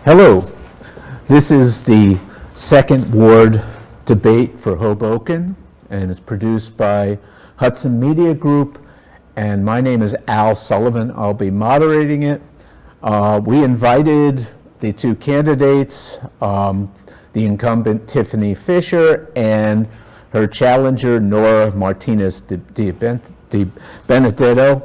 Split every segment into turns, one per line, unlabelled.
Hello, this is the second ward debate for Hoboken, and it's produced by Hudson Media Group, and my name is Al Sullivan. I'll be moderating it. We invited the two candidates, the incumbent Tiffanie Fisher and her challenger Nora Martinez de Benedetto.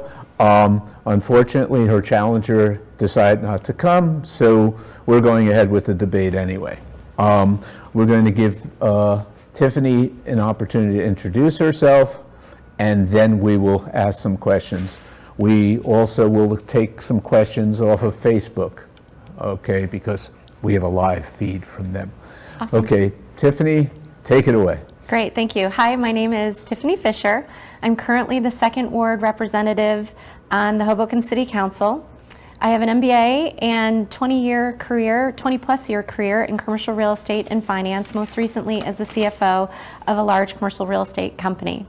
Unfortunately, her challenger decided not to come, so we're going ahead with the debate anyway. We're going to give Tiffanie an opportunity to introduce herself, and then we will ask some questions. We also will take some questions off of Facebook, okay, because we have a live feed from them.
Awesome.
Okay, Tiffanie, take it away.
Great, thank you. Hi, my name is Tiffanie Fisher. I'm currently the second ward representative on the Hoboken City Council. I have an MBA and 20-plus year career in commercial real estate and finance, most recently as the CFO of a large commercial real estate company.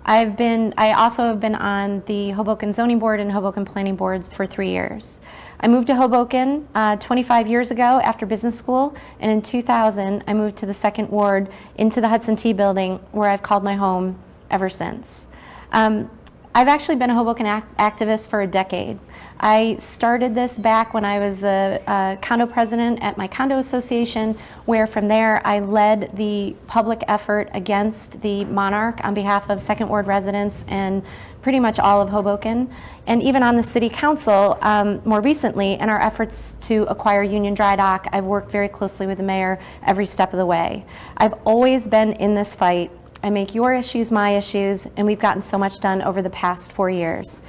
I also have been on the Hoboken Zoning Board and Hoboken Planning Boards for 3 years. I moved to Hoboken 25 years ago after business school, and in 2000 I moved to the second ward into the Hudson T building, where I've called my home ever since. I've actually been a Hoboken activist for a decade. I started this back when I was the condo president at my condo association, where from there I led the public effort against the monarch on behalf of second ward residents and pretty much all of Hoboken. And even on the city council, more recently, in our efforts to acquire Union Dry Dock, I've worked very closely with the mayor every step of the way. I've always been in this fight. I make your issues my issues, and we've gotten so much done over the past 4 years.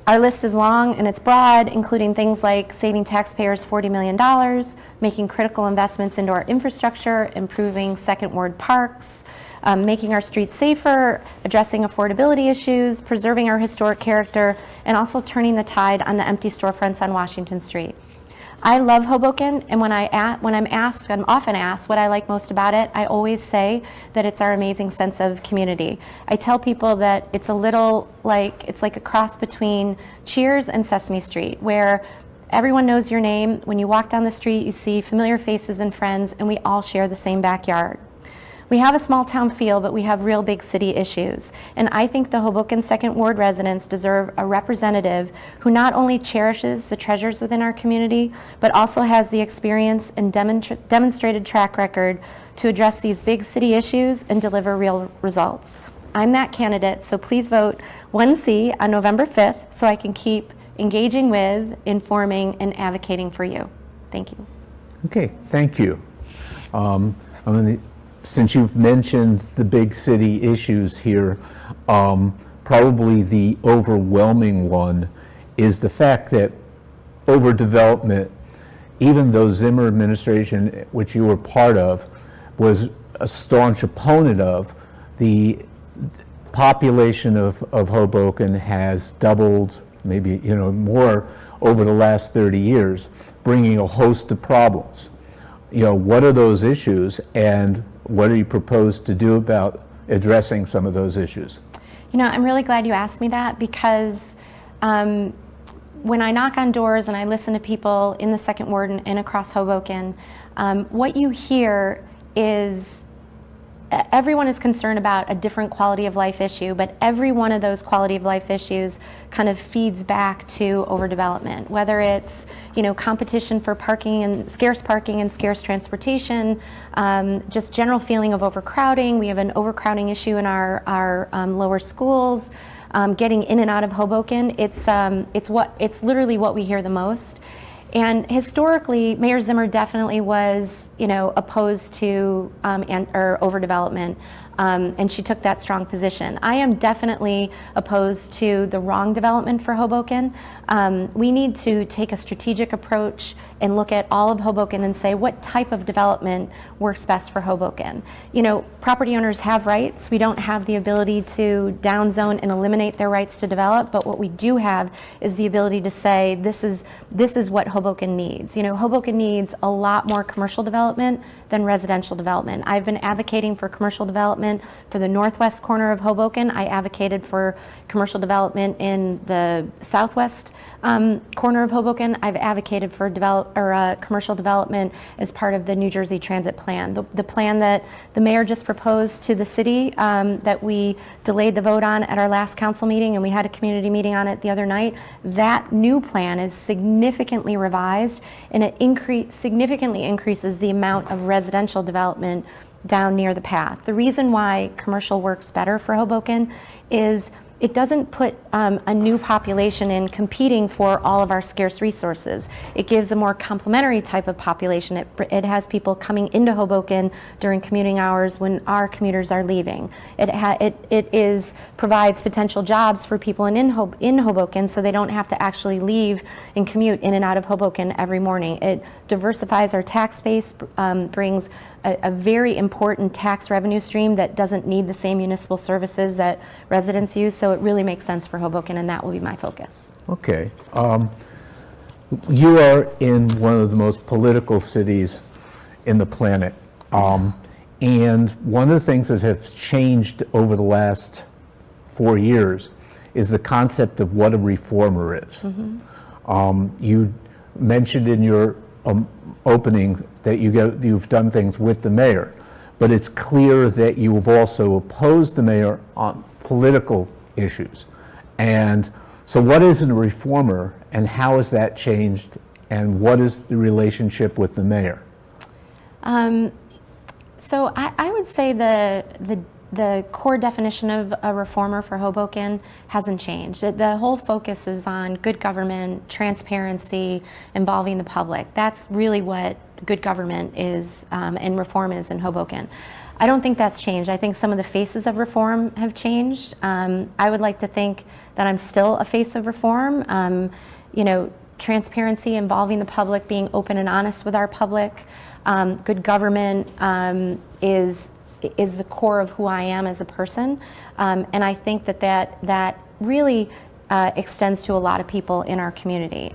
Our list is long and it's broad, including things like saving taxpayers $40 million, making critical investments into our infrastructure, improving second ward parks, making our streets safer, addressing affordability issues, preserving our historic character, and also turning the tide on the empty storefronts on Washington Street. I love Hoboken, and when I'm often asked what I like most about it, I always say that it's our amazing sense of community. I tell people that it's like a cross between Cheers and Sesame Street, where everyone knows your name. When you walk down the street, you see familiar faces and friends, and we all share the same backyard. We have a small town feel, but we have real big city issues. And I think the Hoboken Second Ward residents deserve a representative who not only cherishes the treasures within our community, but also has the experience and demonstrated track record to address these big city issues and deliver real results. I'm that candidate, so please vote 1C on November 5th so I can keep engaging with, informing, and advocating for you. Thank you.
Okay, thank you. Since you've mentioned the big city issues here, probably the overwhelming one is the fact that overdevelopment, even though Zimmer administration, which you were part of, was a staunch opponent of, the population of Hoboken has doubled, maybe more over the last 30 years, bringing a host of problems. What are those issues, and what do you propose to do about addressing some of those issues?
I'm really glad you asked me that, because when I knock on doors and I listen to people in the second ward and across Hoboken, what you hear is everyone is concerned about a different quality of life issue, but every one of those quality of life issues kind of feeds back to overdevelopment, whether it's competition for parking and scarce transportation, just general feeling of overcrowding. We have an overcrowding issue in our lower schools. Getting in and out of Hoboken, it's literally what we hear the most. And historically, Mayor Zimmer definitely was, opposed to or overdevelopment, and she took that strong position. I am definitely opposed to the wrong development for Hoboken. We need to take a strategic approach and look at all of Hoboken and say what type of development works best for Hoboken. Property owners have rights. We don't have the ability to downzone and eliminate their rights to develop, but what we do have is the ability to say this is what Hoboken needs. Hoboken needs a lot more commercial development than residential development. I've been advocating for commercial development for the northwest corner of Hoboken. I advocated for commercial development in the southwest corner of Hoboken. I've advocated for commercial development as part of the New Jersey Transit Plan. The plan that the mayor just proposed to the city that we delayed the vote on at our last council meeting, and we had a community meeting on it the other night. That new plan is significantly revised, and it significantly increases the amount of residential development down near the path. The reason why commercial works better for Hoboken is it doesn't put a new population in competing for all of our scarce resources. It gives a more complementary type of population. It has people coming into Hoboken during commuting hours when our commuters are leaving. It provides potential jobs for people in Hoboken, so they don't have to actually leave and commute in and out of Hoboken every morning. It diversifies our tax base, brings a very important tax revenue stream that doesn't need the same municipal services that residents use, so it really makes sense for Hoboken, and that will be my focus.
Okay. You are in one of the most political cities in the planet, and one of the things that has changed over the last 4 years is the concept of what a reformer is. You mentioned in your opening that you've done things with the mayor, but it's clear that you have also opposed the mayor on political issues. And so what is a reformer, and how has that changed, and what is the relationship with the mayor?
So I would say the core definition of a reformer for Hoboken hasn't changed. The whole focus is on good government, transparency, involving the public. That's really what good government is and reform is in Hoboken. I don't think that's changed. I think some of the faces of reform have changed. I would like to think that I'm still a face of reform. Transparency, involving the public, being open and honest with our public. Good government is the core of who I am as a person, and I think that really extends to a lot of people in our community.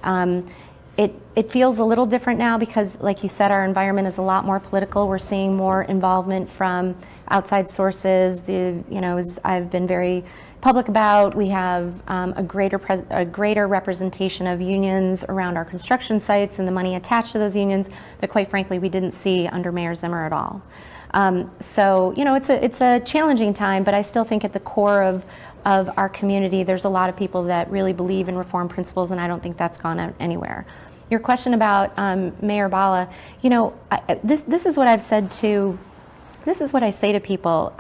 It feels a little different now because, like you said, our environment is a lot more political. We're seeing more involvement from outside sources. As I've been very public about, we have a greater representation of unions around our construction sites and the money attached to those unions that, quite frankly, we didn't see under Mayor Zimmer at all. It's a challenging time, but I still think at the core of our community, there's a lot of people that really believe in reform principles, and I don't think that's gone out anywhere. Your question about Mayor Bala, this is what I've said to, this is what I say to people.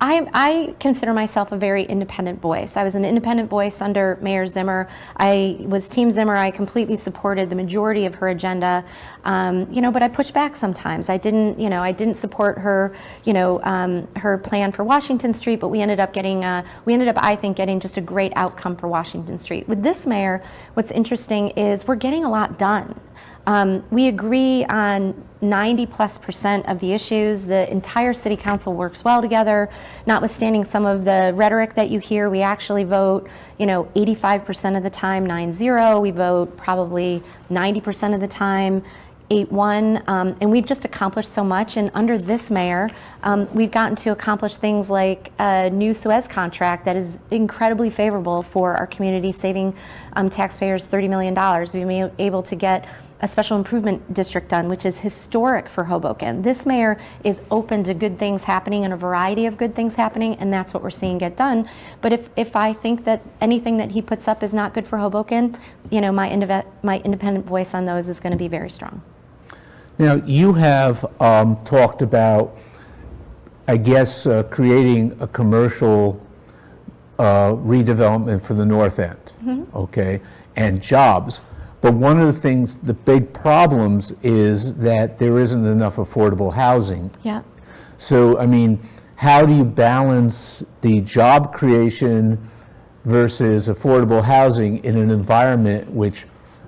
I consider myself a very independent voice. I was an independent voice under Mayor Zimmer. I was Team Zimmer. I completely supported the majority of her agenda, but I pushed back sometimes. I didn't support her, her plan for Washington Street, but we ended up, I think, getting just a great outcome for Washington Street. With this mayor, what's interesting is we're getting a lot done. We agree on 90+% of the issues. The entire city council works well together. Notwithstanding some of the rhetoric that you hear, we actually vote, 85% of the time 9-0. We vote probably 90% of the time 8-1, and we've just accomplished so much. And under this mayor, we've gotten to accomplish things like a new Suez contract that is incredibly favorable for our community, saving taxpayers $30 million. We've been able to get a special improvement district done, which is historic for Hoboken. This mayor is open to good things happening and a variety of good things happening, and that's what we're seeing get done. But if I think that anything that he puts up is not good for Hoboken, my independent voice on those is going to be very strong.
Now, you have talked about, I guess, creating a commercial redevelopment for the north end, okay, and jobs. But one of the things, the big problems is that there isn't enough affordable housing.
Yeah.
So, how do you balance the job creation versus affordable housing in an environment which,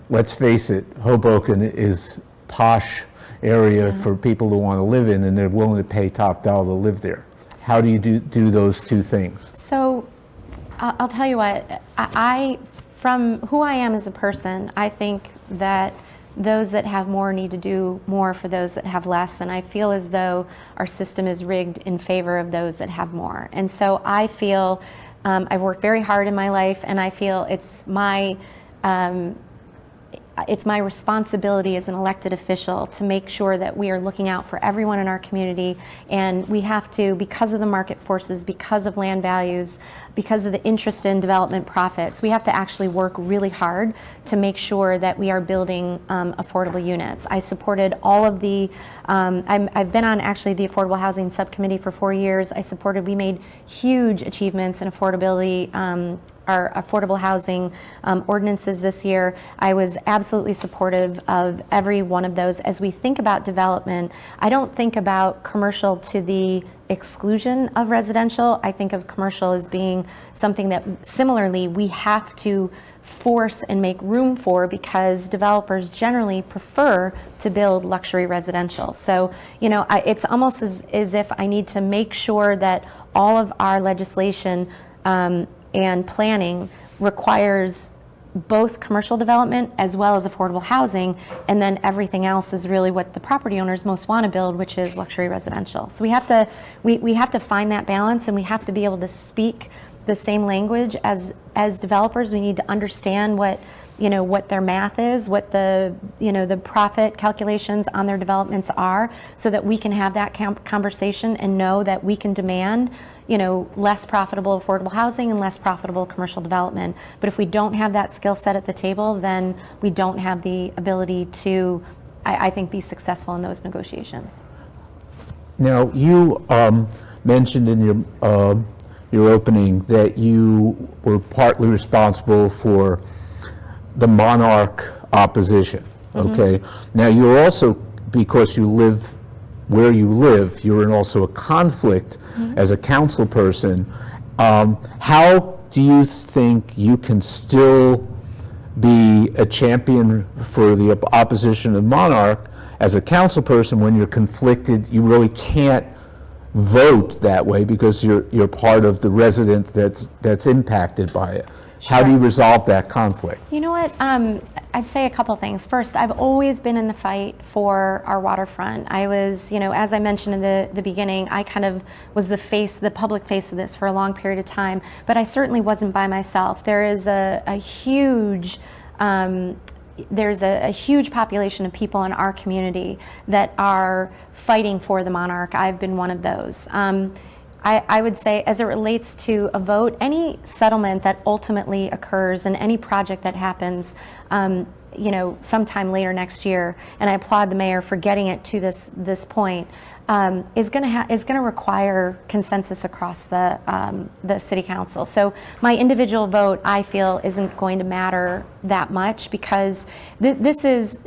let's face it, Hoboken is posh area for people who want to live in, and they're willing to pay top dollar to live there. How do you do those two things?
So I'll tell you what, from who I am as a person, I think that those that have more need to do more for those that have less, and I feel as though our system is rigged in favor of those that have more. And so I feel I've worked very hard in my life, and I feel it's my responsibility as an elected official to make sure that we are looking out for everyone in our community, and we have to, because of the market forces, because of land values, because of the interest in development profits, we have to actually work really hard to make sure that we are building affordable units. I supported all of the, I've been on actually the Affordable Housing Subcommittee for 4 years. We made huge achievements in affordability, our affordable housing ordinances this year. I was absolutely supportive of every one of those. As we think about development, I don't think about commercial to the exclusion of residential. I think of commercial as being something that similarly we have to force and make room for, because developers generally prefer to build luxury residential. So, it's almost as if I need to make sure that all of our legislation and planning requires both commercial development as well as affordable housing, and then everything else is really what the property owners most want to build, which is luxury residential. So we have to find that balance, and we have to be able to speak the same language as developers. We need to understand what their math is, what the profit calculations on their developments are, so that we can have that conversation and know that we can demand less profitable affordable housing and less profitable commercial development. But if we don't have that skill set at the table, then we don't have the ability to, I think, be successful in those negotiations.
Now, you mentioned in your opening that you were partly responsible for the monarch opposition. Okay. Now, you're also, because you live where you live, you're in also a conflict as a council person. How do you think you can still be a champion for the opposition of monarch as a council person when you're conflicted? You really can't vote that way because you're part of the resident that's impacted by it. How do you resolve that conflict?
You know what? I'd say a couple things. First, I've always been in the fight for our waterfront. I was, as I mentioned in the beginning, I kind of was the public face of this for a long period of time, but I certainly wasn't by myself. There is a huge population of people in our community that are fighting for the monarch. I've been one of those. I would say, as it relates to a vote, any settlement that ultimately occurs and any project that happens, sometime later next year, and I applaud the mayor for getting it to this point, is going to require consensus across the city council. So my individual vote, I feel, isn't going to matter that much, because this is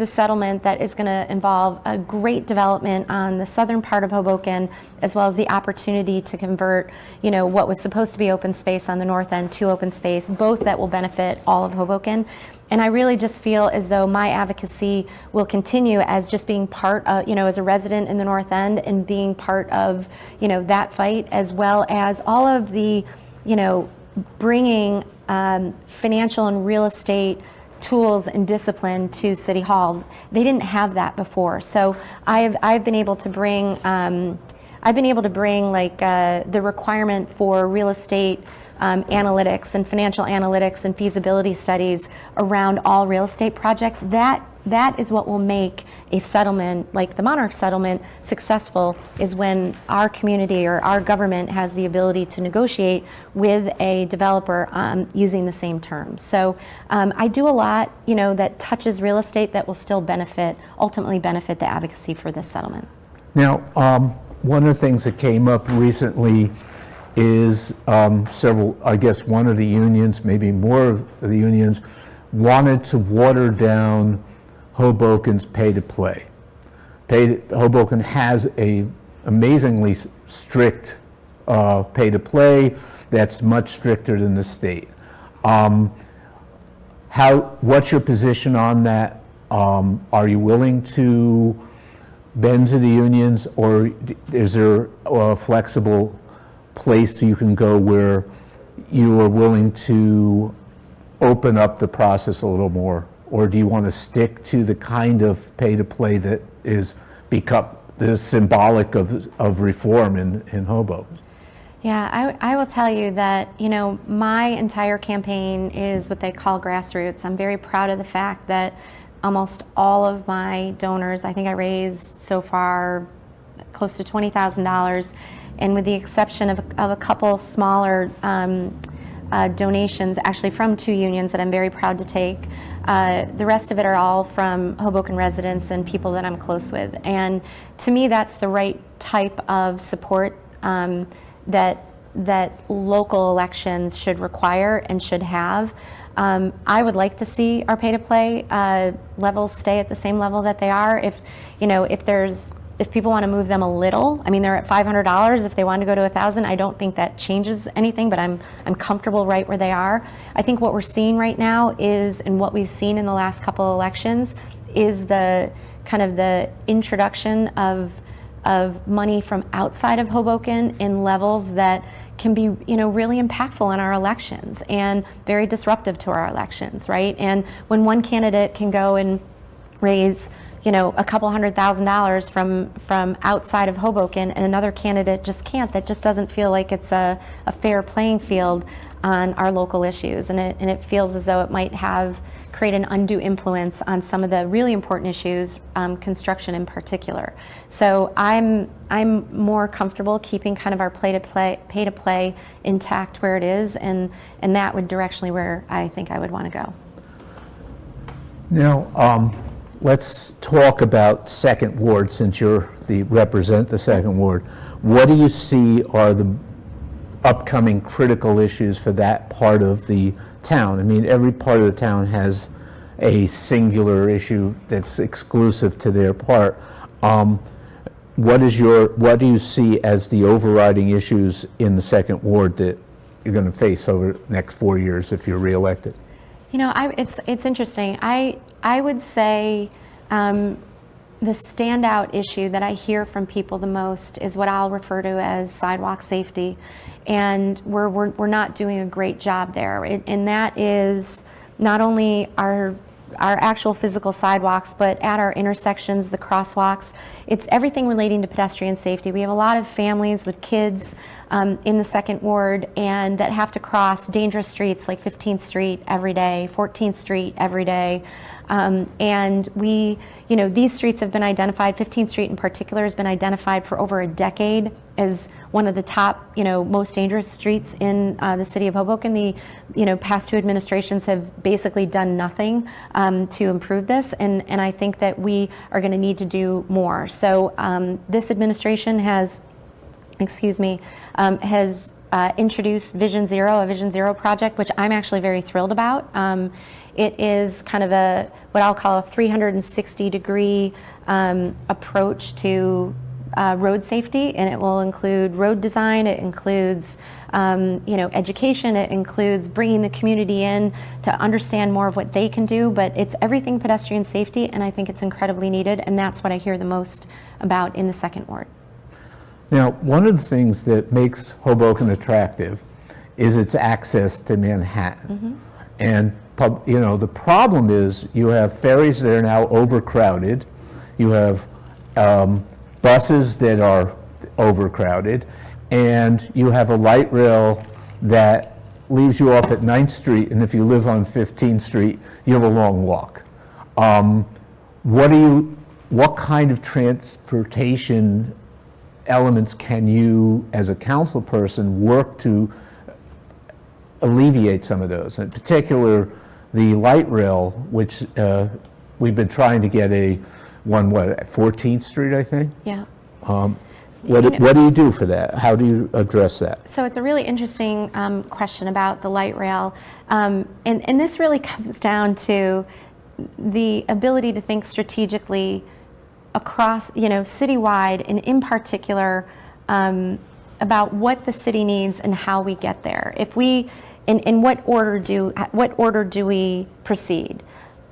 a settlement that is going to involve a great development on the southern part of Hoboken, as well as the opportunity to convert what was supposed to be open space on the north end to open space, both that will benefit all of Hoboken. And I really just feel as though my advocacy will continue as just being part of, as a resident in the North End, and being part of, that fight, as well as all of the, bringing financial and real estate tools and discipline to City Hall. They didn't have that before. So I've been able to bring, the requirement for real estate analytics and financial analytics and feasibility studies around all real estate projects. That is what will make a settlement like the Monarch settlement successful, is when our community or our government has the ability to negotiate with a developer using the same terms. So I do a lot, that touches real estate that will still ultimately benefit the advocacy for this settlement.
Now, one of the things that came up recently is one of the unions, maybe more of the unions, wanted to water down Hoboken's pay-to-play. Hoboken has a amazingly strict pay-to-play that's much stricter than the state. What's your position on that? Are you willing to bend to the unions, or is there a flexible place you can go where you are willing to open up the process a little more or do you want to stick to the kind of pay-to-play that is become the symbolic of reform in Hoboken?
Yeah, I will tell you that, my entire campaign is what they call grassroots. I'm very proud of the fact that almost all of my donors, I think I raised so far close to $20,000, and with the exception of a couple smaller donations, actually from 2 unions that I'm very proud to take, the rest of it are all from Hoboken residents and people that I'm close with. And to me, that's the right type of support that local elections should require and should have. I would like to see our pay-to-play levels stay at the same level that they are. If people want to move them a little, I mean, they're at $500. If they want to go to $1,000, I don't think that changes anything, but I'm comfortable right where they are. I think what we're seeing right now is, and what we've seen in the last couple of elections, is the kind of the introduction of money from outside of Hoboken in levels that can be, really impactful in our elections and very disruptive to our elections, right? And when one candidate can go and raise, a couple $100,000 from outside of Hoboken, and another candidate just can't, that just doesn't feel like it's a fair playing field on our local issues, and it feels as though it might create an undue influence on some of the really important issues, construction in particular. So I'm more comfortable keeping kind of our pay to play intact where it is, and that would directionally where I think I would want to go.
Now, let's talk about Second Ward, since you're represent the Second Ward. What do you see are the upcoming critical issues for that part of the town? I mean, every part of the town has a singular issue that's exclusive to their part. What do you see as the overriding issues in the Second Ward that you're going to face over the next 4 years if you're reelected?
It's interesting. I would say the standout issue that I hear from people the most is what I'll refer to as sidewalk safety, and we're not doing a great job there. And that is not only our actual physical sidewalks, but at our intersections, the crosswalks. It's everything relating to pedestrian safety. We have a lot of families with kids in the Second Ward, and that have to cross dangerous streets like 15th Street every day, 14th Street every day. And these streets have been identified, 15th Street in particular has been identified for over a decade as one of the top, most dangerous streets in the city of Hoboken. The, past 2 administrations have basically done nothing to improve this, and I think that we are going to need to do more. So this administration has introduced Vision Zero, a Vision Zero project, which I'm actually very thrilled about. It is kind of what I'll call a 360-degree approach to road safety, and it will include road design. It includes, education. It includes bringing the community in to understand more of what they can do. But it's everything pedestrian safety, and I think it's incredibly needed, and that's what I hear the most about in the Second Ward.
Now, one of the things that makes Hoboken attractive is its access to Manhattan. Mm-hmm. And the problem is you have ferries that are now overcrowded. You have buses that are overcrowded, and you have a light rail that leaves you off at 9th Street, and if you live on 15th Street, you have a long walk. What kind of transportation elements can you, as a council person, work to alleviate some of those? In particular, the light rail, which we've been trying to get at 14th Street, I think? Yeah. What do you do for that? How do you address that?
So it's a really interesting question about the light rail. And this really comes down to the ability to think strategically across, citywide, and in particular about what the city needs and how we get there. If we, in what order do we proceed?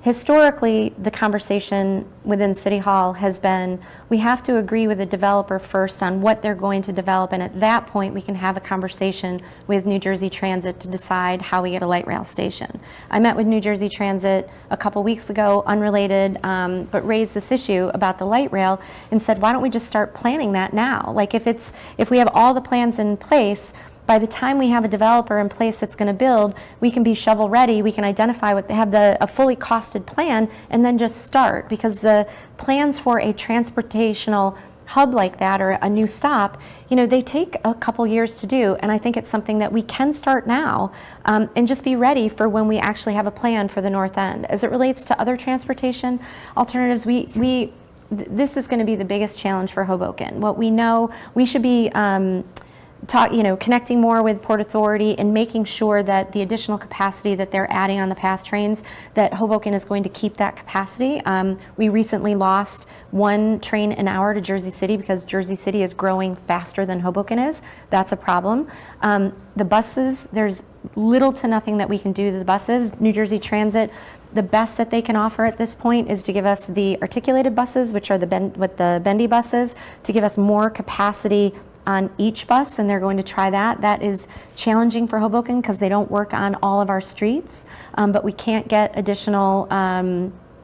historically, the conversation within City Hall has been, we have to agree with the developer first on what they're going to develop, and at that point, we can have a conversation with New Jersey Transit to decide how we get a light rail station. I met with New Jersey Transit a couple weeks ago, unrelated, but raised this issue about the light rail and said, why don't we just start planning that now? Like if we have all the plans in place, by the time we have a developer in place that's going to build, we can be shovel ready, we can identify what they have, a fully costed plan, and then just start. Because the plans for a transportational hub like that, or a new stop, they take a couple years to do, and I think it's something that we can start now, and just be ready for when we actually have a plan for the north end. As it relates to other transportation alternatives, this is going to be the biggest challenge for Hoboken. What we know, we should be connecting more with Port Authority and making sure that the additional capacity that they're adding on the PATH trains, that Hoboken is going to keep that capacity. We recently lost 1 train an hour to Jersey City because Jersey City is growing faster than Hoboken is. That's a problem. The buses, there's little to nothing that we can do to the buses. New Jersey Transit, the best that they can offer at this point is to give us the articulated buses, which are the bendy buses, to give us more capacity on each bus, and they're going to try that. That is challenging for Hoboken because they don't work on all of our streets, but we can't get additional,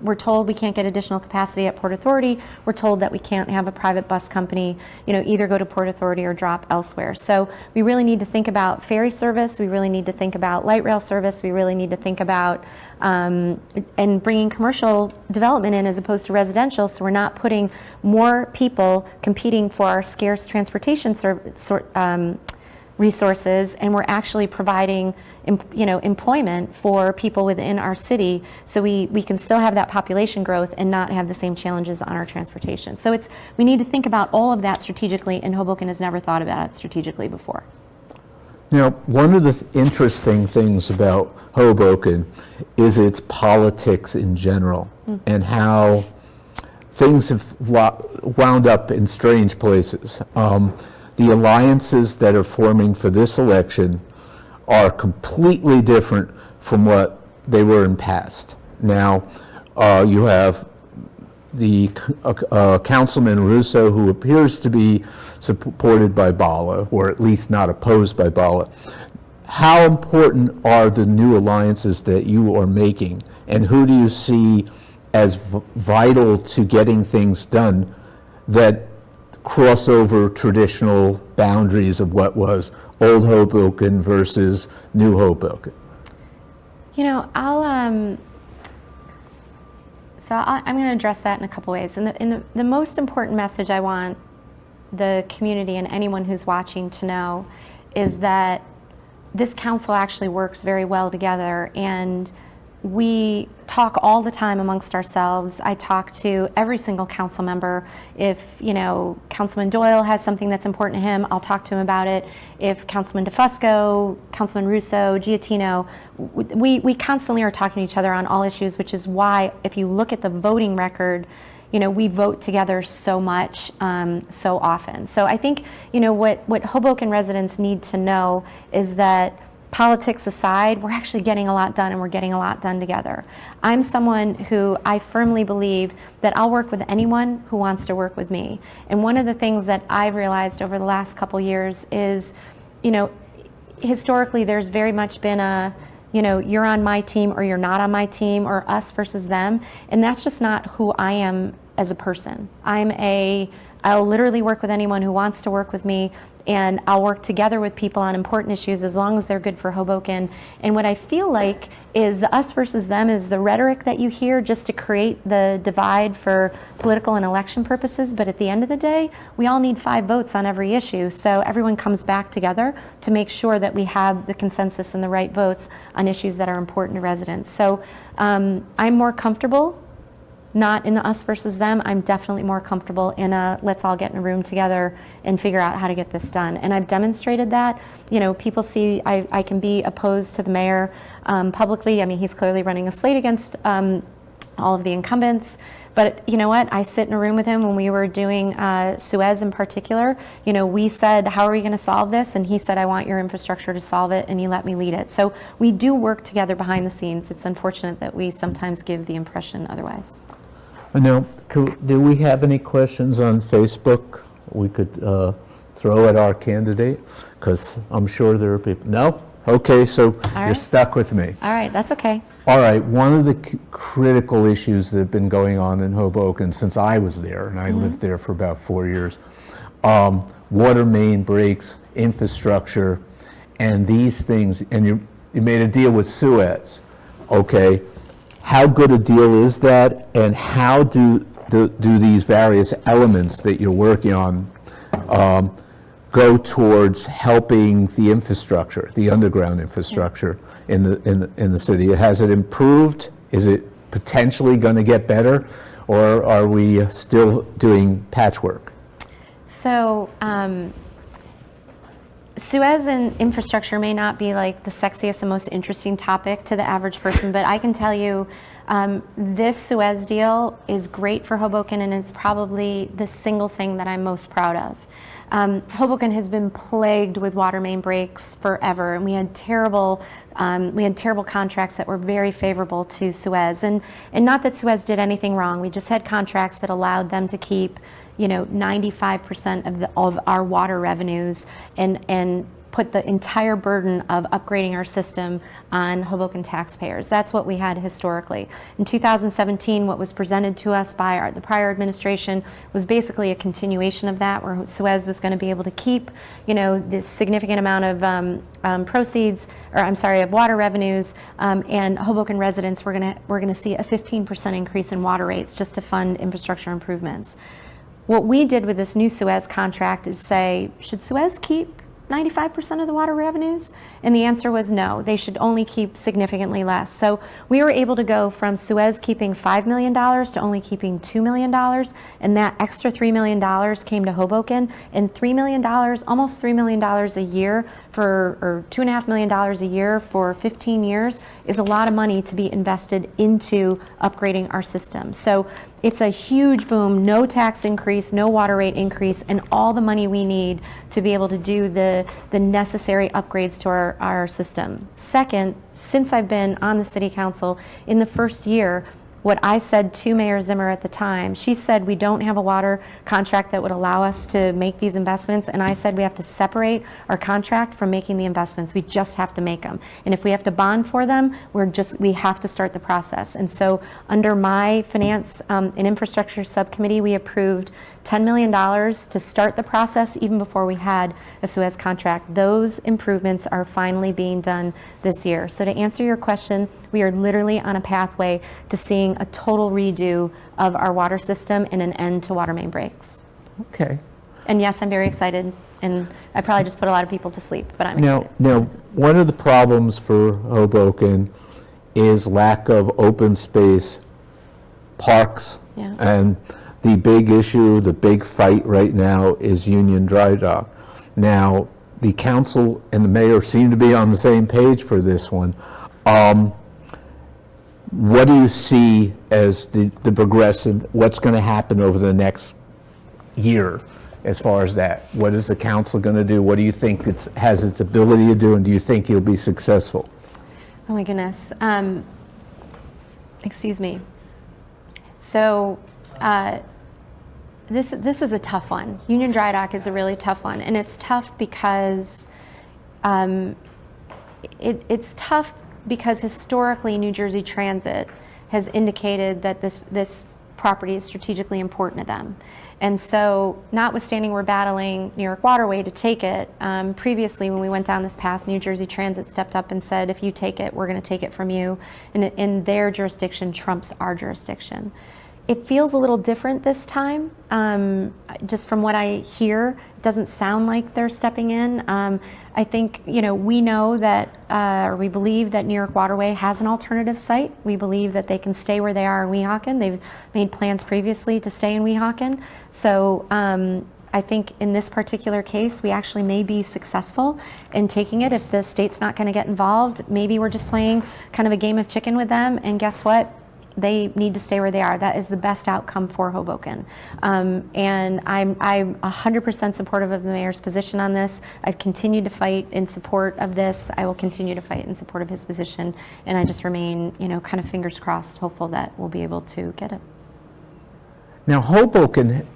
we're told we can't get additional capacity at Port Authority. We're told that we can't have a private bus company, either go to Port Authority or drop elsewhere. So we really need to think about ferry service. We really need to think about light rail service. We really need to think about and bringing commercial development in as opposed to residential, so we're not putting more people competing for our scarce transportation resources, and we're actually providing employment for people within our city, so we can still have that population growth and not have the same challenges on our transportation. So we need to think about all of that strategically, and Hoboken has never thought about it strategically before.
One of the interesting things about Hoboken is its politics in general, and how things have wound up in strange places. The alliances that are forming for this election are completely different from what they were in past. Now, you have the Councilman Russo, who appears to be supported by Bala, or at least not opposed by Bala. How important are the new alliances that you are making, and who do you see as vital to getting things done that cross over traditional boundaries of what was old Hoboken versus new Hoboken?
I'm going to address that in a couple ways. And the most important message I want the community and anyone who's watching to know is that this council actually works very well together, and we talk all the time amongst ourselves. I talk to every single council member. If Councilman Doyle has something that's important to him, I'll talk to him about it. If Councilman DeFusco, Councilman Russo, Giattino, we constantly are talking to each other on all issues, which is why if you look at the voting record, we vote together so much, so often. So I think what Hoboken residents need to know is that, politics aside, we're actually getting a lot done, and we're getting a lot done together. I'm someone who I firmly believe that I'll work with anyone who wants to work with me. And one of the things that I've realized over the last couple years is, historically there's very much been a, you're on my team or you're not on my team, or us versus them. And that's just not who I am as a person. I'll literally work with anyone who wants to work with me, and I'll work together with people on important issues as long as they're good for Hoboken. And what I feel like is the us versus them is the rhetoric that you hear just to create the divide for political and election purposes. But at the end of the day, we all need 5 votes on every issue. So everyone comes back together to make sure that we have the consensus and the right votes on issues that are important to residents. So I'm more comfortable not in the us versus them. I'm definitely more comfortable in a let's all get in a room together and figure out how to get this done. And I've demonstrated that. People see I can be opposed to the mayor publicly. I mean, he's clearly running a slate against all of the incumbents. But you know what? I sit in a room with him when we were doing Suez in particular. You know, we said, how are we going to solve this? And he said, I want your infrastructure to solve it, and he let me lead it. So we do work together behind the scenes. It's unfortunate that we sometimes give the impression otherwise.
Now, do we have any questions on Facebook we could throw at our candidate? Because I'm sure there are people. No? Okay, so you're stuck with me.
All right, that's okay.
All right, one of the critical issues that have been going on in Hoboken since I was there, and I lived there for about 4 years, water main breaks, infrastructure, and these things, and you made a deal with Suez, okay? How good a deal is that, and how do these various elements that you're working on go towards helping the infrastructure, the underground infrastructure in the city? Has it improved? Is it potentially going to get better, or are we still doing patchwork?
So Suez and infrastructure may not be like the sexiest and most interesting topic to the average person, but I can tell you this Suez deal is great for Hoboken, and it's probably the single thing that I'm most proud of. Hoboken has been plagued with water main breaks forever, and we had terrible contracts that were very favorable to Suez, and not that Suez did anything wrong. We just had contracts that allowed them to keep, 95% of our water revenues and put the entire burden of upgrading our system on Hoboken taxpayers. That's what we had historically. In 2017, what was presented to us by the prior administration was basically a continuation of that, where Suez was going to be able to keep, this significant amount of proceeds, of water revenues, and Hoboken residents were going to see a 15% increase in water rates just to fund infrastructure improvements. What we did with this new Suez contract is say, should Suez keep 95% of the water revenues? And the answer was no, they should only keep significantly less. So we were able to go from Suez keeping $5 million to only keeping $2 million, and that extra $3 million came to Hoboken, and $3 million, almost $3 million a year or $2.5 million a year for 15 years is a lot of money to be invested into upgrading our system. So it's a huge boom, no tax increase, no water rate increase, and all the money we need to be able to do the necessary upgrades to our system. Second, since I've been on the city council, in the first year, what I said to Mayor Zimmer at the time, she said we don't have a water contract that would allow us to make these investments, and I said we have to separate our contract from making the investments. We just have to make them, and if we have to bond for them, we have to start the process. And so under my finance and infrastructure subcommittee, we approved $10 million to start the process even before we had a Suez contract. Those improvements are finally being done this year. So to answer your question, we are literally on a pathway to seeing a total redo of our water system and an end to water main breaks.
Okay.
And yes, I'm very excited, and I probably just put a lot of people to sleep, but I'm excited.
Now, one of the problems for Hoboken is lack of open space, parks, and the big issue, the big fight right now is Union Dry Dock. Now, the council and the mayor seem to be on the same page for this one. What do you see as the progressive, what's going to happen over the next year as far as that? What is the council going to do? What do you think it has its ability to do, and do you think you'll be successful?
Oh my goodness. Excuse me. So, this is a tough one. Union Dry Dock is a really tough one, and it's tough because historically New Jersey Transit has indicated that this property is strategically important to them. And so, notwithstanding we're battling New York Waterway to take it, previously when we went down this path, New Jersey Transit stepped up and said, if you take it, we're going to take it from you. And their jurisdiction trumps our jurisdiction. It feels a little different this time. Just from what I hear, it doesn't sound like they're stepping in. I think, we know that, or we believe that New York Waterway has an alternative site. We believe that they can stay where they are in Weehawken. They've made plans previously to stay in Weehawken. So I think in this particular case, we actually may be successful in taking it. If the state's not going to get involved, maybe we're just playing kind of a game of chicken with them. And guess what? they need to stay where they are. That is the best outcome for Hoboken. And I'm 100% supportive of the mayor's position on this. I've continued to fight in support of this. I will continue to fight in support of his position. And I just remain, kind of fingers crossed, hopeful that we'll be able to get it.
Now, Hoboken